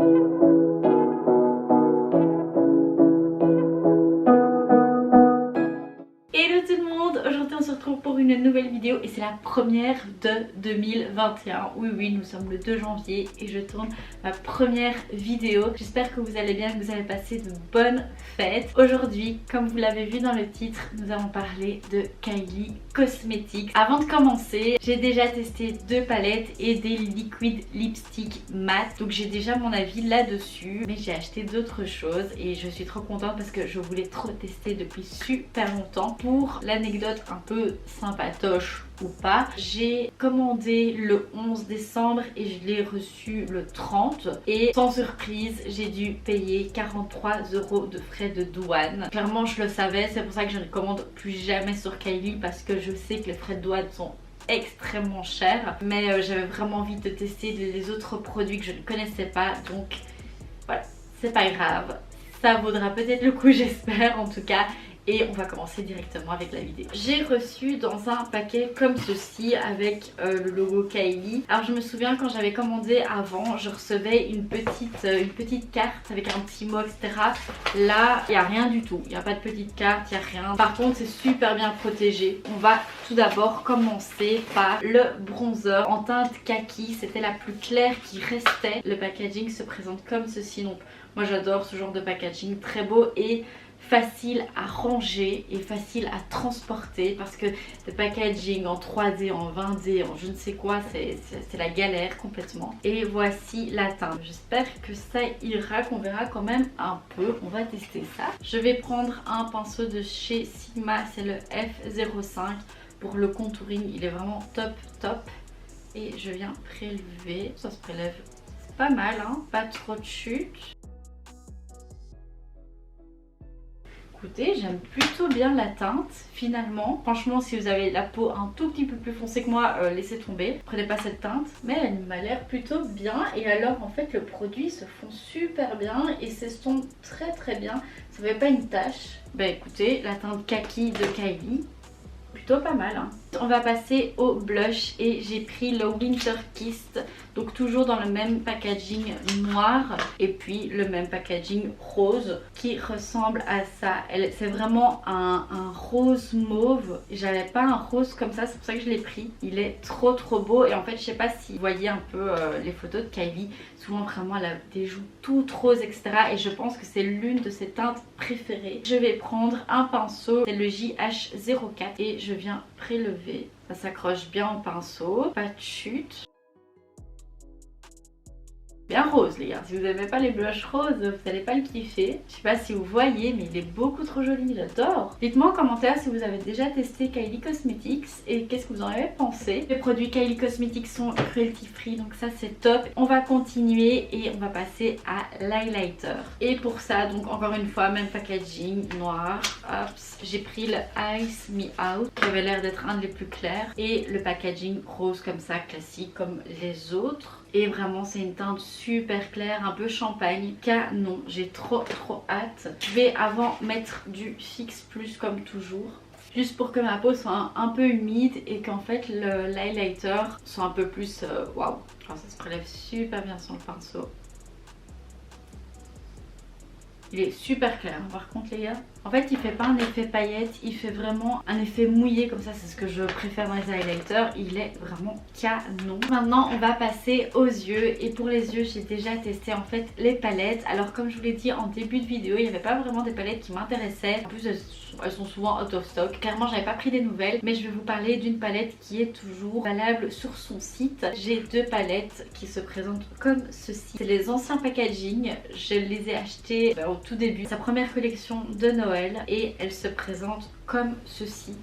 Hello tout le monde, aujourd'hui on se retrouve pour une nouvelle vidéo et c'est la première de 2021. Oui, nous sommes le 2 janvier et je tourne ma première vidéo. J'espère que vous allez bien, que vous avez passé de bonnes fêtes. Aujourd'hui, comme vous l'avez vu dans le titre, nous allons parler de Kylie Cosmetics. Avant de commencer, j'ai déjà testé 2 palettes et des liquid lipstick mat. Donc j'ai déjà mon avis là-dessus, mais j'ai acheté d'autres choses et je suis trop contente parce que je voulais trop tester depuis super longtemps. Pour l'anecdote un peu sympatoche ou pas, j'ai commandé le 11 décembre et je l'ai reçu le 30 et sans surprise j'ai dû payer 43 € de frais de douane. Clairement je le savais, c'est pour ça que je ne commande plus jamais sur Kylie parce que je sais que les frais de douane sont extrêmement chers, mais j'avais vraiment envie de tester les autres produits que je ne connaissais pas, donc voilà, c'est pas grave, ça vaudra peut-être le coup, j'espère en tout cas. Et on va commencer directement avec la vidéo. J'ai reçu dans un paquet comme ceci avec le logo Kylie. Alors je me souviens quand j'avais commandé avant, je recevais une petite carte avec un petit mot etc. Là il n'y a rien du tout, il n'y a pas de petite carte, il n'y a rien. Par contre c'est super bien protégé. On va tout d'abord commencer par le bronzer en teinte kaki. C'était la plus claire qui restait. Le packaging se présente comme ceci. Donc moi j'adore ce genre de packaging, très beau et facile à ranger et facile à transporter parce que le packaging en 3D, en 20D, en je ne sais quoi, c'est la galère complètement. Et voici la teinte. J'espère que ça ira, qu'on verra quand même un peu. On va tester ça. Je vais prendre un pinceau de chez Sigma, c'est le F05 pour le contouring. Il est vraiment top. Et je viens prélever. Ça se prélève pas mal, hein, pas trop de chute. Écoutez, j'aime plutôt bien la teinte finalement. Franchement, si vous avez la peau un tout petit peu plus foncée que moi, laissez tomber. Prenez pas cette teinte. Mais elle m'a l'air plutôt bien. Et alors en fait le produit se fond super bien et s'estompe très bien. Ça fait pas une tache. Bah écoutez, la teinte kaki de Kylie, plutôt pas mal, hein. On va passer au blush et j'ai pris le Winter Kiss, donc toujours dans le même packaging noir et puis le même packaging rose qui ressemble à ça. C'est vraiment un rose mauve. J'avais pas un rose comme ça, c'est pour ça que je l'ai pris. Il est trop beau et en fait je sais pas si vous voyez un peu les photos de Kylie, souvent vraiment elle a des joues toutes roses etc. et je pense que c'est l'une de ses teintes préférées. Je vais prendre un pinceau, c'est le JH04 et je viens prélever. Ça s'accroche bien au pinceau, pas de chute. Bien rose les gars, si vous n'aimez pas les blushs roses, vous n'allez pas le kiffer. Je sais pas si vous voyez mais il est beaucoup trop joli, j'adore. Dites-moi en commentaire si vous avez déjà testé Kylie Cosmetics et qu'est-ce que vous en avez pensé. Les produits Kylie Cosmetics sont cruelty free donc ça c'est top. On va continuer et on va passer à l'highlighter. Et pour ça donc encore une fois même packaging noir. Hop, j'ai pris le Ice Me Out qui avait l'air d'être un des plus clairs et le packaging rose comme ça classique comme les autres. Et vraiment c'est une teinte super claire, un peu champagne, canon, j'ai trop hâte. Je vais avant mettre du Fix Plus comme toujours, juste pour que ma peau soit un peu humide et qu'en fait l'highlighter soit un peu plus waouh. Alors ça se prélève super bien sur le pinceau. Il est super clair par contre les gars. En fait il fait pas un effet paillette, il fait vraiment un effet mouillé comme ça, c'est ce que je préfère dans les highlighters. Il est vraiment canon. Maintenant on va passer aux yeux et pour les yeux j'ai déjà testé en fait les palettes. Alors comme je vous l'ai dit en début de vidéo, il n'y avait pas vraiment des palettes qui m'intéressaient. En plus elles sont souvent out of stock. Clairement j'avais pas pris des nouvelles, mais je vais vous parler d'une palette qui est toujours valable sur son site. J'ai 2 palettes qui se présentent comme ceci. C'est les anciens packaging, je les ai achetés au tout début, sa première collection de Noël et elle se présente comme ceci.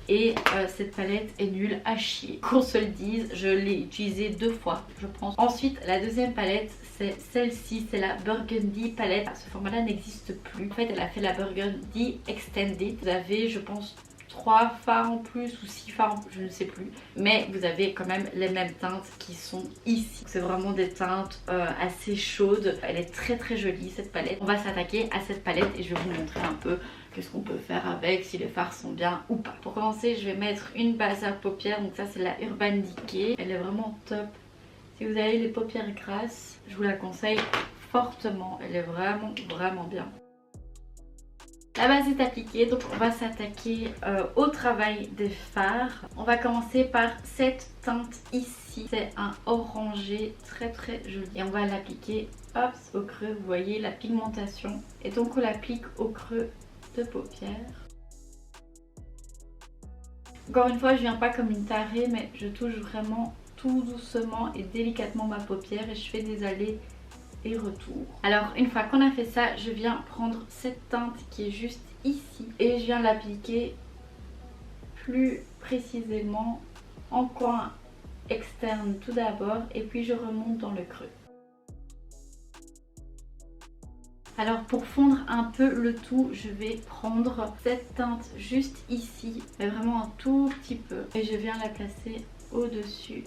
Et cette palette est nulle à chier, qu'on se le dise, je l'ai utilisée 2 fois je pense. Ensuite la deuxième palette c'est celle-ci, c'est la Burgundy palette. Ce format là n'existe plus, en fait elle a fait la Burgundy Extended. Vous avez je pense 3 fards en plus ou 6 fards en plus, je ne sais plus, mais vous avez quand même les mêmes teintes qui sont ici. C'est vraiment des teintes assez chaudes. Elle est très jolie cette palette. On va s'attaquer à cette palette et je vais vous montrer un peu qu'est-ce qu'on peut faire avec, si les fards sont bien ou pas. Pour commencer je vais mettre une base à paupières, donc ça c'est la Urban Decay. Elle est vraiment top. Si vous avez les paupières grasses, je vous la conseille fortement, elle est vraiment bien. La base est appliquée, donc on va s'attaquer au travail des fards. On va commencer par cette teinte ici, c'est un orangé très joli. Et on va l'appliquer hop au creux, vous voyez la pigmentation. Et donc on l'applique au creux de paupières. Encore une fois, je viens pas comme une tarée, mais je touche vraiment tout doucement et délicatement ma paupière et je fais des allers et retours. Alors une fois qu'on a fait ça, je viens prendre cette teinte qui est juste ici et je viens l'appliquer plus précisément en coin externe tout d'abord et puis je remonte dans le creux. Alors pour fondre un peu le tout, je vais prendre cette teinte juste ici, mais vraiment un tout petit peu, et je viens la placer au-dessus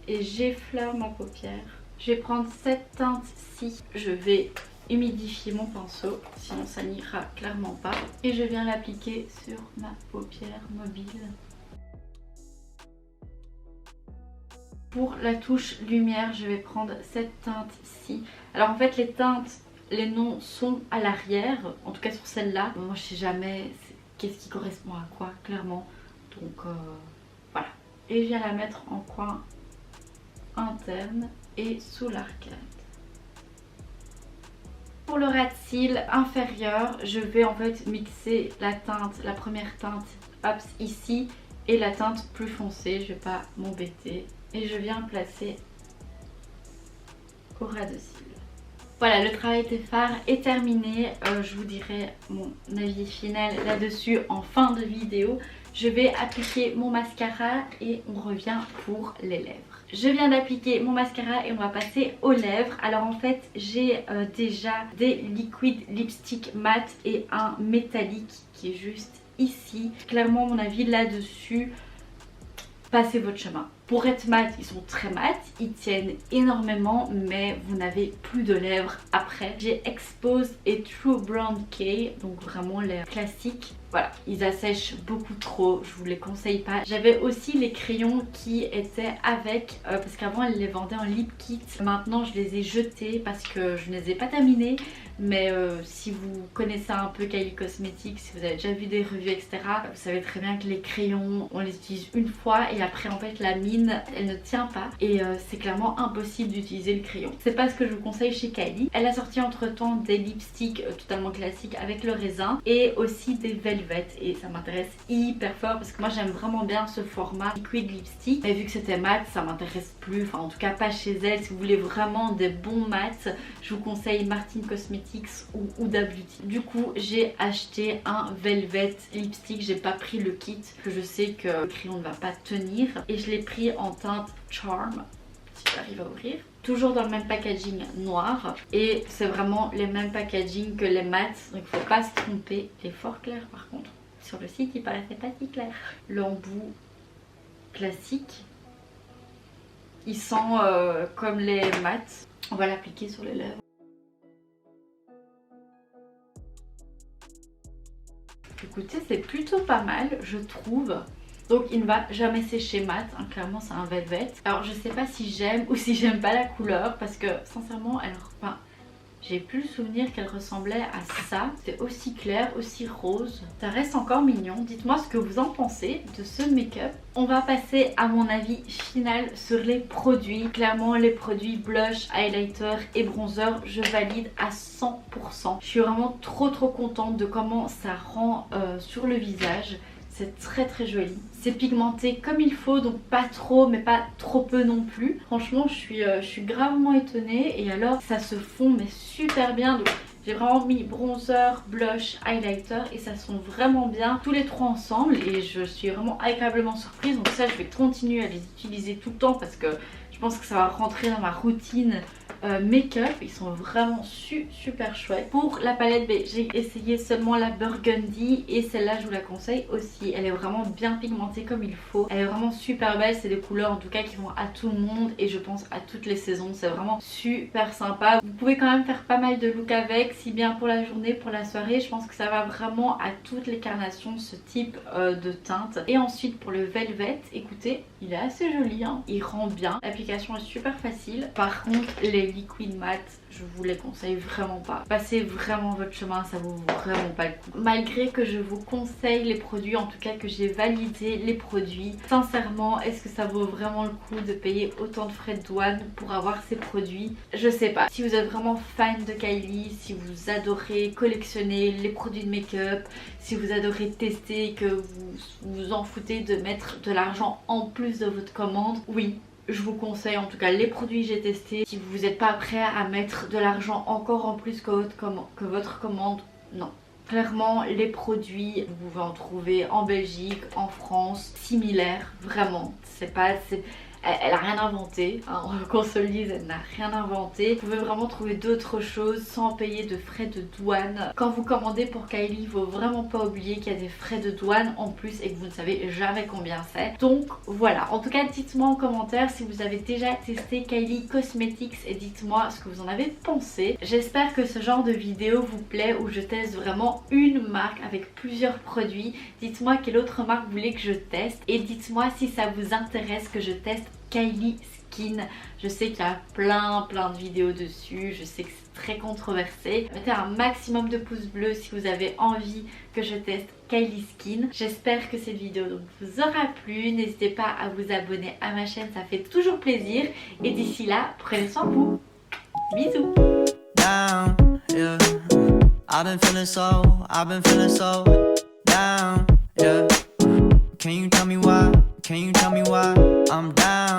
et j'effleure ma paupière. Je vais prendre cette teinte-ci, je vais humidifier mon pinceau, sinon ça n'ira clairement pas. Et je viens l'appliquer sur ma paupière mobile. Pour la touche lumière, je vais prendre cette teinte-ci. Alors en fait les teintes, les noms sont à l'arrière, en tout cas sur celle-là. Moi je sais jamais qu'est-ce qui correspond à quoi, clairement. Donc voilà. Et je viens la mettre en coin interne et sous l'arcade. Pour le ras de cils inférieur, je vais en fait mixer la teinte, la première teinte hop, ici et la teinte plus foncée, je vais pas m'embêter. Et je viens placer au ras de cils. Voilà, le travail des fards est terminé. Je vous dirai mon avis final là-dessus en fin de vidéo. Je vais appliquer mon mascara et on revient pour les lèvres. Je viens d'appliquer mon mascara et on va passer aux lèvres. Alors en fait j'ai déjà des liquid lipstick mat et un métallique qui est juste ici. Clairement mon avis là-dessus, passez votre chemin. Pour être mat, ils sont très mat, ils tiennent énormément, mais vous n'avez plus de lèvres après. J'ai Expose et True Brown K, donc vraiment les classiques. Voilà, ils assèchent beaucoup trop, je vous les conseille pas. J'avais aussi les crayons qui étaient avec, parce qu'avant elles les vendaient en lip kit. Maintenant je les ai jetés parce que je ne les ai pas terminés. Mais si vous connaissez un peu Kylie Cosmetics, si vous avez déjà vu des revues etc, vous savez très bien que les crayons on les utilise une fois et après en fait la mine elle ne tient pas et c'est clairement impossible d'utiliser le crayon. C'est pas ce que je vous conseille chez Kylie. Elle a sorti entre temps des lipsticks totalement classiques avec le raisin et aussi des velvet et ça m'intéresse hyper fort parce que moi j'aime vraiment bien ce format liquid lipstick, mais vu que c'était mat ça m'intéresse plus, enfin en tout cas pas chez elle. Si vous voulez vraiment des bons mats, je vous conseille Martin Cosmetics ou Huda Beauty. Du coup j'ai acheté un velvet lipstick, j'ai pas pris le kit que je sais que le crayon ne va pas tenir et je l'ai pris en teinte Charm, si j'arrive à ouvrir. Toujours dans le même packaging noir et c'est vraiment les mêmes packaging que les mats, donc il faut pas se tromper. Il est fort clair par contre, sur le site il paraissait pas si clair. L'embout classique, il sent comme les mats. On va l'appliquer sur les lèvres. Écoutez, c'est plutôt pas mal je trouve. Donc il ne va jamais sécher mat, hein, clairement c'est un velvet. Alors je sais pas si j'aime ou si j'aime pas la couleur parce que sincèrement elle, enfin, j'ai plus le souvenir qu'elle ressemblait à ça. C'est aussi clair, aussi rose. Ça reste encore mignon. Dites-moi ce que vous en pensez de ce make-up. On va passer à mon avis final sur les produits. Clairement les produits blush, highlighter et bronzer, je valide à 100%. Je suis vraiment trop contente de comment ça rend sur le visage. C'est très joli. C'est pigmenté comme il faut, donc pas trop mais pas trop peu non plus. Franchement je suis gravement étonnée et alors ça se fond mais super bien. Donc j'ai vraiment mis bronzer, blush, highlighter et ça sent vraiment bien tous les trois ensemble et je suis vraiment agréablement surprise. Donc ça je vais continuer à les utiliser tout le temps parce que je pense que ça va rentrer dans ma routine make-up. Ils sont vraiment super chouettes. Pour la palette, j'ai essayé seulement la Burgundy et celle-là je vous la conseille aussi. Elle est vraiment bien pigmentée comme il faut. Elle est vraiment super belle. C'est des couleurs en tout cas qui vont à tout le monde et je pense à toutes les saisons. C'est vraiment super sympa. Vous pouvez quand même faire pas mal de looks avec, si bien pour la journée, pour la soirée. Je pense que ça va vraiment à toutes les carnations ce type de teinte. Et ensuite pour le velvet, écoutez, il est assez joli, hein. Il rend bien. L'application est super facile. Par contre les Kylie Queen Matte, je vous les conseille vraiment pas. Passez vraiment votre chemin, ça vaut vraiment pas le coup. Malgré que je vous conseille les produits, en tout cas que j'ai validé les produits, sincèrement, est-ce que ça vaut vraiment le coup de payer autant de frais de douane pour avoir ces produits? Je sais pas. Si vous êtes vraiment fan de Kylie, si vous adorez collectionner les produits de make-up, si vous adorez tester et que vous vous en foutez de mettre de l'argent en plus de votre commande, oui, je vous conseille en tout cas les produits que j'ai testés. Si vous n'êtes pas prêt à mettre de l'argent encore en plus que votre commande, non. Clairement, les produits, vous pouvez en trouver en Belgique, en France, similaires, vraiment. Elle a rien inventé, hein, qu'on se le dise, elle n'a rien inventé. Vous pouvez vraiment trouver d'autres choses sans payer de frais de douane. Quand vous commandez pour Kylie, il faut vraiment pas oublier qu'il y a des frais de douane en plus et que vous ne savez jamais combien c'est. Donc voilà, en tout cas dites-moi en commentaire si vous avez déjà testé Kylie Cosmetics et dites-moi ce que vous en avez pensé. J'espère que ce genre de vidéo vous plaît où je teste vraiment une marque avec plusieurs produits. Dites-moi quelle autre marque vous voulez que je teste et dites-moi si ça vous intéresse que je teste Kylie Skin. Je sais qu'il y a plein de vidéos dessus, je sais que c'est très controversé. Mettez un maximum de pouces bleus si vous avez envie que je teste Kylie Skin. J'espère que cette vidéo donc vous aura plu. N'hésitez pas à vous abonner à ma chaîne, ça fait toujours plaisir. Et d'ici là, prenez soin de vous. Bisous. Down, yeah. I've been feeling so down, yeah. Can you tell me why? I'm down.